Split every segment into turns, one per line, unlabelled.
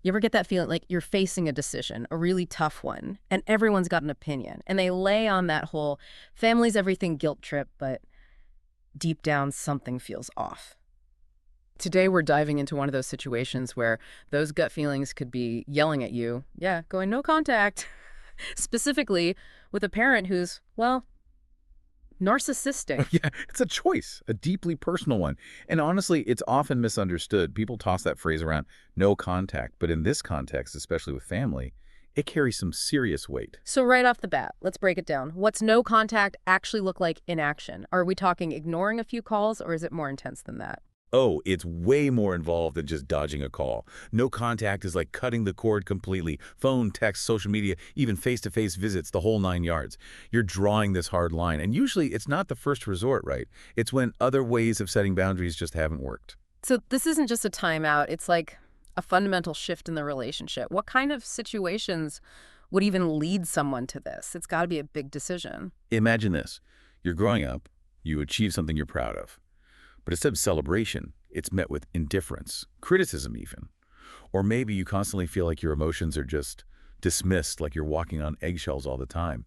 You ever get that feeling like you're facing a decision, a really tough one, and everyone's got an opinion, and they lay on that whole family's everything guilt trip, but deep down something feels off. Today, we're diving into one of those situations where those gut feelings could be yelling at you, yeah, going no contact, specifically with a parent who's, well, narcissistic.
Yeah, it's a choice, a deeply personal one. And honestly, it's often misunderstood. People toss that phrase around, no contact. But in this context, especially with family, it carries some serious weight.
So right off the bat, let's break it down. What's no contact actually look like in action? Are we talking ignoring a few calls, or is it more intense than that?
Oh, it's way more involved than just dodging a call. No contact is like cutting the cord completely. Phone, text, social media, even face-to-face visits, the whole 9 yards. You're drawing this hard line. And usually it's not the first resort, right? It's when other ways of setting boundaries just haven't worked.
So this isn't just a timeout. It's like a fundamental shift in the relationship. What kind of situations would even lead someone to this? It's got to be a big decision.
Imagine this. You're growing up, you achieve something you're proud of. But instead of celebration, it's met with indifference, criticism even. Or maybe you constantly feel like your emotions are just dismissed, like you're walking on eggshells all the time.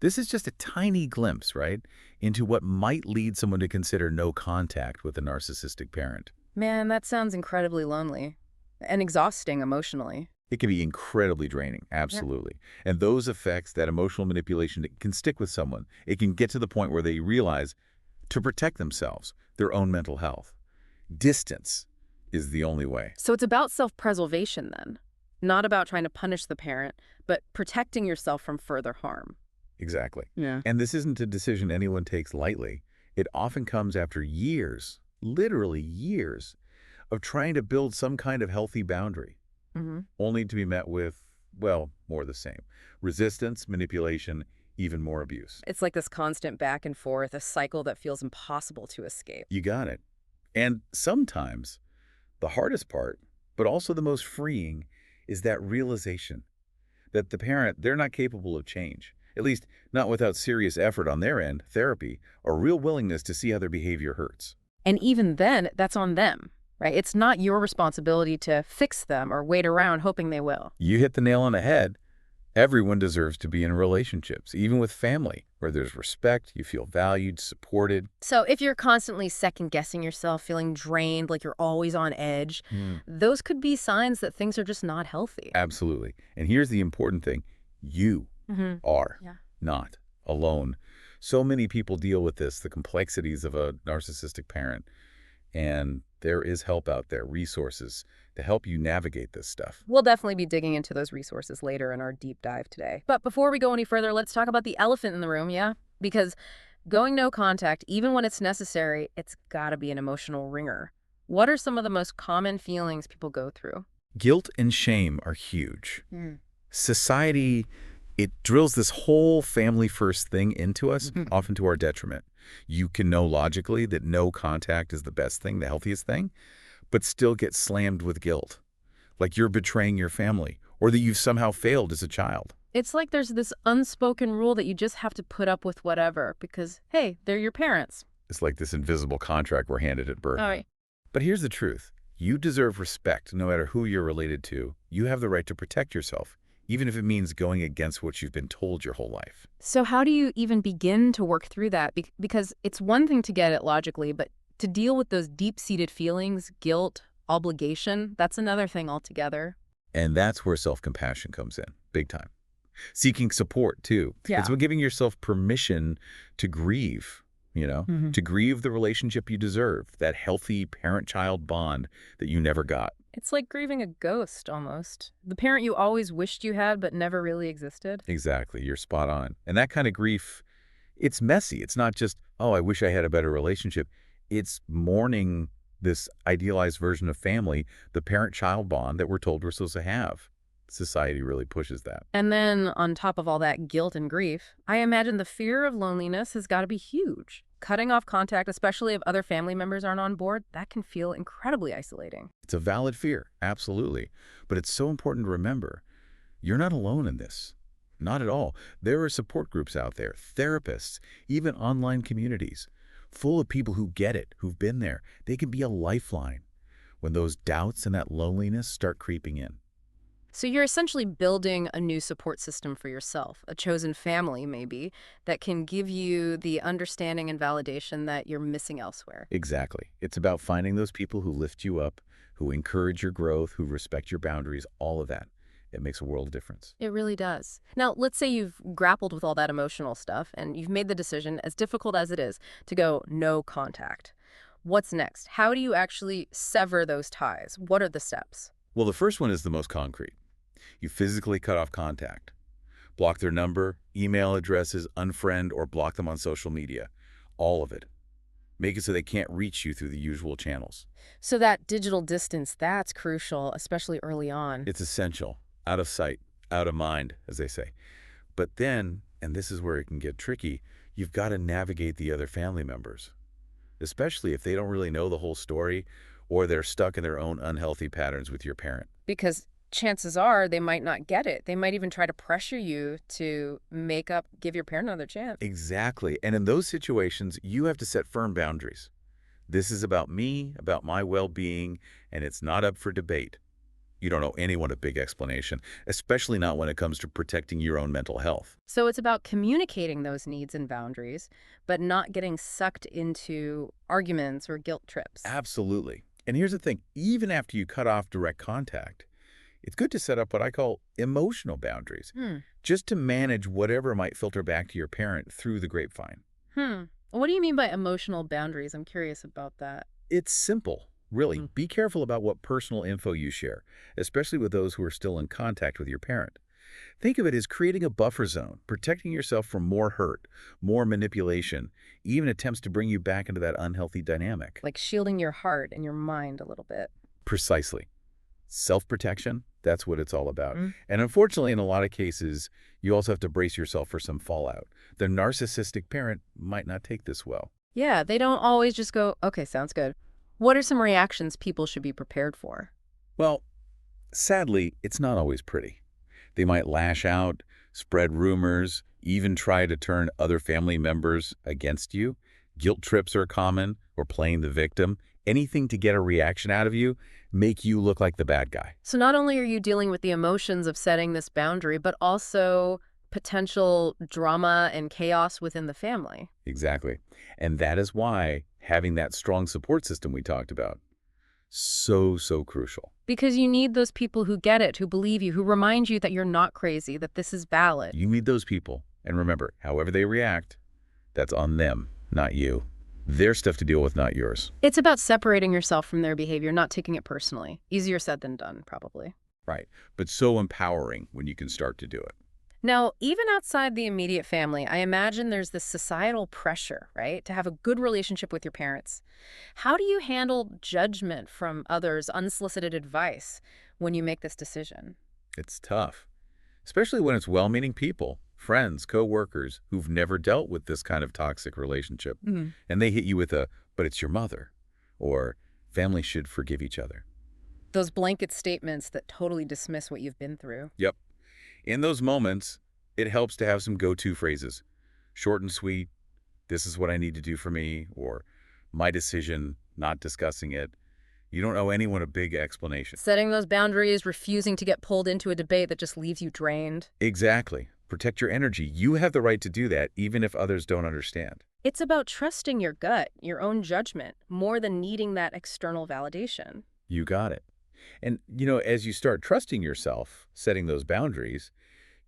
This is just a tiny glimpse, right, into what might lead someone to consider no contact with a narcissistic parent.
Man, that sounds incredibly lonely and exhausting emotionally.
It can be incredibly draining, absolutely. And those effects, that emotional manipulation, it can stick with someone. It can get to the point where they realize to protect themselves, their own mental health, distance is the only way.
So it's about self-preservation then, not about trying to punish the parent, but protecting yourself from further harm.
Exactly.
Yeah.
And this isn't a decision anyone takes lightly. It often comes after years, literally years, of trying to build some kind of healthy boundary, only to be met with, well, more of the same. Resistance, manipulation, even more abuse.
It's like this constant back and forth, a cycle that feels impossible to escape.
You got it. And sometimes the hardest part, but also the most freeing, is that realization that the parent, they're not capable of change, at least not without serious effort on their end, therapy, or real willingness to see how their behavior hurts.
And even then, that's on them, right? It's not your responsibility to fix them or wait around hoping they will.
You hit the nail on the head. Everyone deserves to be in relationships, even with family, where there's respect, you feel valued, supported.
So if you're constantly second-guessing yourself, feeling drained, like you're always on edge, those could be signs that things are just not healthy.
Absolutely. And here's the important thing. You are not alone. So many people deal with this, the complexities of a narcissistic parent. And there is help out there, resources to help you navigate this stuff.
We'll definitely be digging into those resources later in our deep dive today. But before we go any further, let's talk about the elephant in the room, yeah? Because going no contact, even when it's necessary, it's gotta be an emotional ringer. What are some of the most common feelings people go through?
Guilt and shame are huge. Society, it drills this whole family first thing into us, often to our detriment. You can know logically that no contact is the best thing, the healthiest thing, but still get slammed with guilt, like you're betraying your family or that you've somehow failed as a child.
It's like there's this unspoken rule that you just have to put up with whatever because, hey, they're your parents.
It's like this invisible contract we're handed at birth.
All right.
But here's the truth. You deserve respect no matter who you're related to. You have the right to protect yourself, even if it means going against what you've been told your whole life.
So how do you even begin to work through that? Because it's one thing to get it logically, but to deal with those deep-seated feelings, guilt, obligation, that's another thing altogether.
And that's where self-compassion comes in, big time. Seeking support, too.
Yeah.
It's about giving yourself permission to grieve, to grieve the relationship you deserve, that healthy parent-child bond that you never got.
It's like grieving a ghost, almost. The parent you always wished you had but never really existed.
Exactly. You're spot on. And that kind of grief, it's messy. It's not just, oh, I wish I had a better relationship. It's mourning this idealized version of family, the parent-child bond that we're told we're supposed to have. Society really pushes that.
And then on top of all that guilt and grief, I imagine the fear of loneliness has got to be huge. Cutting off contact, especially if other family members aren't on board, that can feel incredibly isolating.
It's a valid fear, absolutely. But it's so important to remember, you're not alone in this. Not at all. There are support groups out there, therapists, even online communities, full of people who get it, who've been there. They can be a lifeline when those doubts and that loneliness start creeping in.
So you're essentially building a new support system for yourself, a chosen family maybe, that can give you the understanding and validation that you're missing elsewhere.
Exactly. It's about finding those people who lift you up, who encourage your growth, who respect your boundaries, all of that. It makes a world of difference.
It really does. Now, let's say you've grappled with all that emotional stuff and you've made the decision, as difficult as it is, to go no contact. What's next? How do you actually sever those ties? What are the steps?
Well, the first one is the most concrete. You physically cut off contact. Block their number, email addresses, unfriend, or block them on social media. All of it. Make it so they can't reach you through the usual channels.
So that digital distance, that's crucial, especially early on.
It's essential. Out of sight, out of mind, as they say. But then, and this is where it can get tricky, you've got to navigate the other family members, especially if they don't really know the whole story or they're stuck in their own unhealthy patterns with your parent.
Because chances are they might not get it. They might even try to pressure you to make up, give your parent another chance.
Exactly. And in those situations, you have to set firm boundaries. This is about me, about my well-being, and it's not up for debate. You don't owe anyone a big explanation, especially not when it comes to protecting your own mental health.
So it's about communicating those needs and boundaries, but not getting sucked into arguments or guilt trips.
Absolutely. And here's the thing, even after you cut off direct contact, it's good to set up what I call emotional boundaries,
Hmm.
just to manage whatever might filter back to your parent through the grapevine.
Hmm. What do you mean by emotional boundaries? I'm curious about that.
It's simple, really.
Hmm.
Be careful about what personal info you share, especially with those who are still in contact with your parent. Think of it as creating a buffer zone, protecting yourself from more hurt, more manipulation, even attempts to bring you back into that unhealthy dynamic.
Like shielding your heart and your mind a little bit.
Precisely. Self-protection, that's what it's all about.
Mm.
And unfortunately, in a lot of cases, you also have to brace yourself for some fallout. The narcissistic parent might not take this well.
Yeah, they don't always just go, okay, sounds good. What are some reactions people should be prepared for?
Well, sadly, it's not always pretty. They might lash out, spread rumors, even try to turn other family members against you. Guilt trips are common, or playing the victim. Anything to get a reaction out of you, make you look like the bad guy.
So not only are you dealing with the emotions of setting this boundary, but also potential drama and chaos within the family.
Exactly. And that is why having that strong support system we talked about, so crucial.
Because you need those people who get it, who believe you, who remind you that you're not crazy, that this is valid.
You need those people. And remember, however they react, that's on them, not you. Their stuff to deal with, not yours.
It's about separating yourself from their behavior, not taking it personally. Easier said than done, probably.
Right. But so empowering when you can start to do it.
Now, even outside the immediate family, I imagine there's this societal pressure, right, to have a good relationship with your parents. How do you handle judgment from others, unsolicited advice, when you make this decision?
It's tough, especially when it's well-meaning people, friends, co-workers who've never dealt with this kind of toxic relationship.
Mm.
And they hit you with a, but it's your mother, or families should forgive each other.
Those blanket statements that totally dismiss what you've been through.
Yep. In those moments, it helps to have some go-to phrases. Short and sweet, this is what I need to do for me, or my decision, not discussing it. You don't owe anyone a big explanation.
Setting those boundaries, refusing to get pulled into a debate that just leaves you drained.
Exactly. Protect your energy. You have the right to do that, even if others don't understand.
It's about trusting your gut, your own judgment, more than needing that external validation.
You got it. And, as you start trusting yourself, setting those boundaries,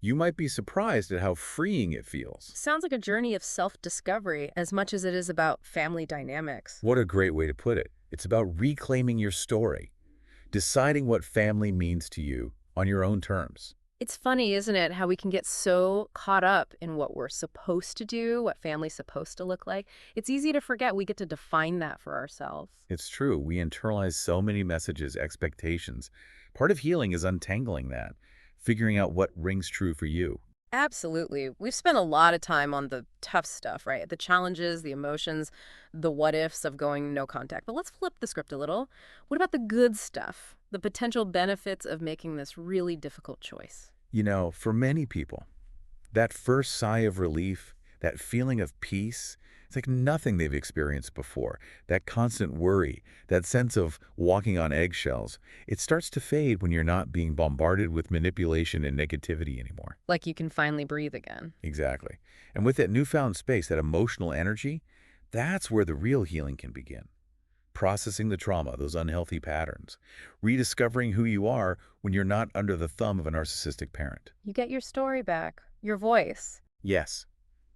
you might be surprised at how freeing it feels.
Sounds like a journey of self-discovery as much as it is about family dynamics.
What a great way to put it. It's about reclaiming your story, deciding what family means to you on your own terms.
It's funny, isn't it, how we can get so caught up in what we're supposed to do, what family's supposed to look like. It's easy to forget we get to define that for ourselves.
It's true. We internalize so many messages, expectations. Part of healing is untangling that, figuring out what rings true for you.
Absolutely. We've spent a lot of time on the tough stuff, right? The challenges, the emotions, the what ifs of going no contact. But let's flip the script a little. What about the good stuff? The potential benefits of making this really difficult choice?
For many people, that first sigh of relief, that feeling of peace, It's like nothing they've experienced before. That constant worry, that sense of walking on eggshells, it starts to fade when you're not being bombarded with manipulation and negativity anymore.
Like you can finally breathe again.
Exactly. And with that newfound space, that emotional energy, that's where the real healing can begin. Processing the trauma, those unhealthy patterns, rediscovering who you are when you're not under the thumb of a narcissistic parent.
You get your story back, your voice.
Yes,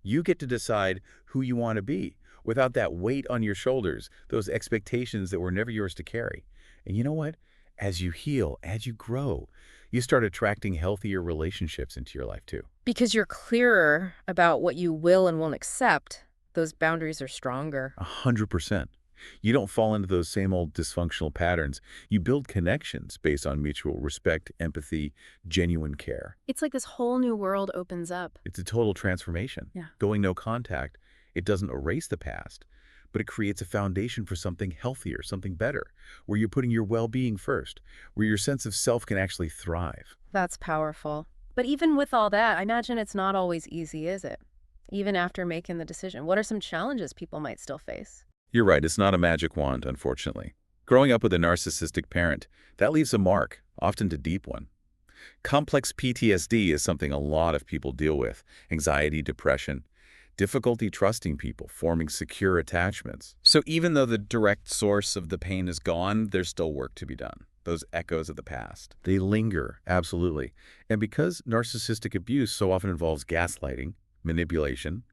you get to decide who you want to be without that weight on your shoulders, those expectations that were never yours to carry. And you know what? As you heal, as you grow, you start attracting healthier relationships into your life too.
Because you're clearer about what you will and won't accept, those boundaries are stronger.
100%. You don't fall into those same old dysfunctional patterns. You build connections based on mutual respect, empathy, genuine care.
It's like this whole new world opens up.
It's a total transformation.
Yeah.
Going no contact, it doesn't erase the past, but it creates a foundation for something healthier, something better, where you're putting your well-being first, where your sense of self can actually thrive.
That's powerful. But even with all that, I imagine it's not always easy, is it? Even after making the decision, what are some challenges people might still face?
You're right, it's not a magic wand, unfortunately. Growing up with a narcissistic parent, that leaves a mark, often a deep one. Complex PTSD is something a lot of people deal with. Anxiety, depression, difficulty trusting people, forming secure attachments. So even though the direct source of the pain is gone, there's still work to be done. Those echoes of the past. They linger, absolutely. And because narcissistic abuse so often involves gaslighting, manipulation,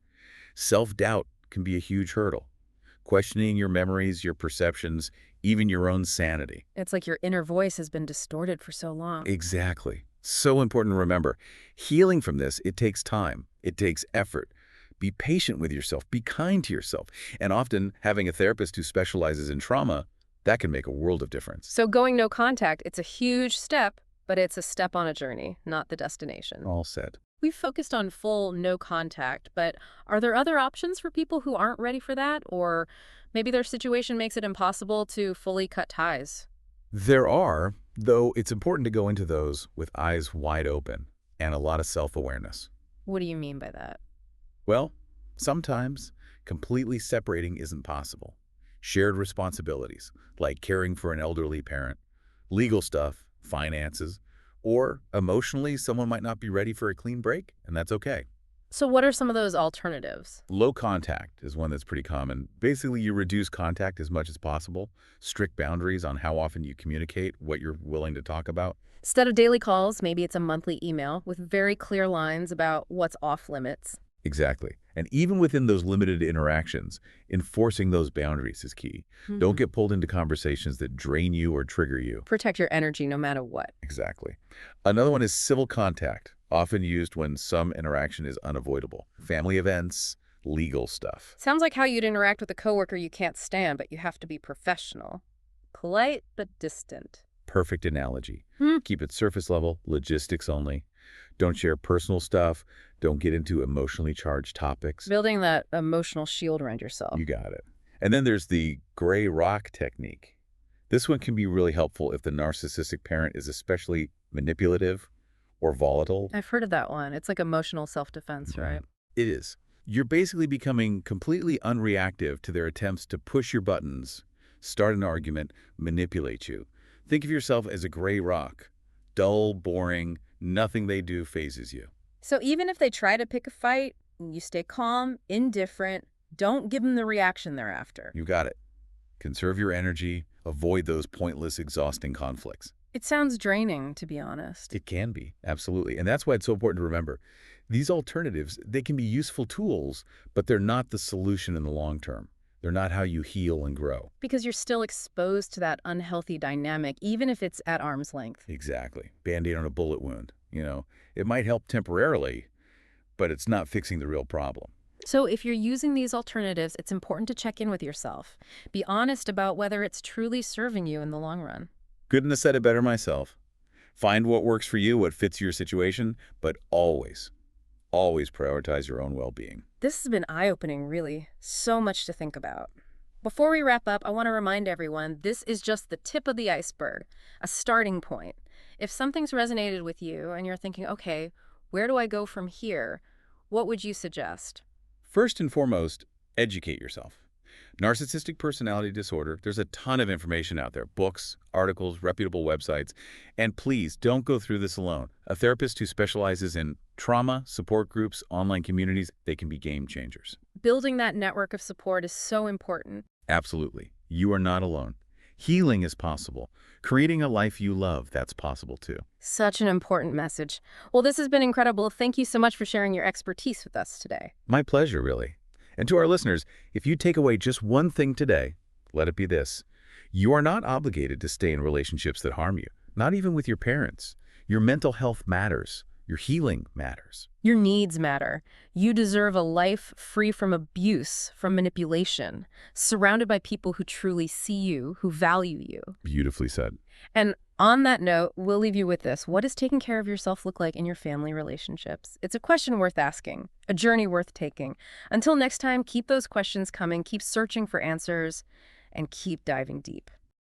self-doubt can be a huge hurdle. Questioning your memories, your perceptions, even your own sanity.
It's like your inner voice has been distorted for so long.
Exactly. So important to remember. Healing from this, it takes time. It takes effort. Be patient with yourself. Be kind to yourself. And often, having a therapist who specializes in trauma, that can make a world of difference.
So going no contact, it's a huge step, but it's a step on a journey, not the destination.
All said.
We've focused on full no contact, but are there other options for people who aren't ready for that? Or maybe their situation makes it impossible to fully cut ties?
There are, though it's important to go into those with eyes wide open and a lot of self-awareness.
What do you mean by that?
Well, sometimes completely separating isn't possible. Shared responsibilities, like caring for an elderly parent, legal stuff, finances, or emotionally, someone might not be ready for a clean break, and that's okay.
So what are some of those alternatives?
Low contact is one that's pretty common. Basically, you reduce contact as much as possible, strict boundaries on how often you communicate, what you're willing to talk about.
Instead of daily calls, maybe it's a monthly email with very clear lines about what's off limits.
Exactly. And even within those limited interactions, enforcing those boundaries is key. Don't get pulled into conversations that drain you or trigger you.
Protect your energy no matter what.
Exactly. Another one is civil contact, often used when some interaction is unavoidable. Family events, legal stuff.
Sounds like how you'd interact with a coworker you can't stand, but you have to be professional. Polite, but distant.
Perfect analogy. Keep it surface level, logistics only. Don't share personal stuff. Don't get into emotionally charged topics.
Building that emotional shield around yourself.
You got it. And then there's the gray rock technique. This one can be really helpful if the narcissistic parent is especially manipulative or volatile.
I've heard of that one. It's like emotional self-defense, right?
It is. You're basically becoming completely unreactive to their attempts to push your buttons, start an argument, manipulate you. Think of yourself as a gray rock. Dull, boring, nothing they do phases you.
So even if they try to pick a fight, you stay calm, indifferent, don't give them the reaction they're after.
You got it. Conserve your energy, avoid those pointless, exhausting conflicts.
It sounds draining, to be honest.
It can be, absolutely. And that's why it's so important to remember. These alternatives, they can be useful tools, but they're not the solution in the long term. They're not how you heal and grow.
Because you're still exposed to that unhealthy dynamic, even if it's at arm's length.
Exactly. Band-Aid on a bullet wound. It might help temporarily, but it's not fixing the real problem.
So if you're using these alternatives, it's important to check in with yourself. Be honest about whether it's truly serving you in the long run.
Couldn't have said it better myself. Find what works for you, what fits your situation, but always prioritize your own well-being.
This has been eye-opening, really. So much to think about. Before we wrap up, I want to remind everyone this is just the tip of the iceberg, a starting point. If something's resonated with you and you're thinking, okay, where do I go from here? What would you suggest?
First and foremost, Educate yourself. Narcissistic personality disorder, there's a ton of information out there, books, articles, reputable websites. And please don't go through this alone. A therapist who specializes in trauma, support groups, online communities, they can be game changers.
Building that network of support is so important.
Absolutely. You are not alone. Healing is possible. Creating a life you love, that's possible too.
Such an important message. Well, this has been incredible. Thank you so much for sharing your expertise with us today.
My pleasure, really. And to our listeners, if you take away just one thing today, let it be this. You are not obligated to stay in relationships that harm you, not even with your parents. Your mental health matters. Your healing matters.
Your needs matter. You deserve a life free from abuse, from manipulation, surrounded by people who truly see you, who value you.
Beautifully said.
And on that note, we'll leave you with this. What does taking care of yourself look like in your family relationships? It's a question worth asking, a journey worth taking. Until next time, keep those questions coming, keep searching for answers, and keep diving deep.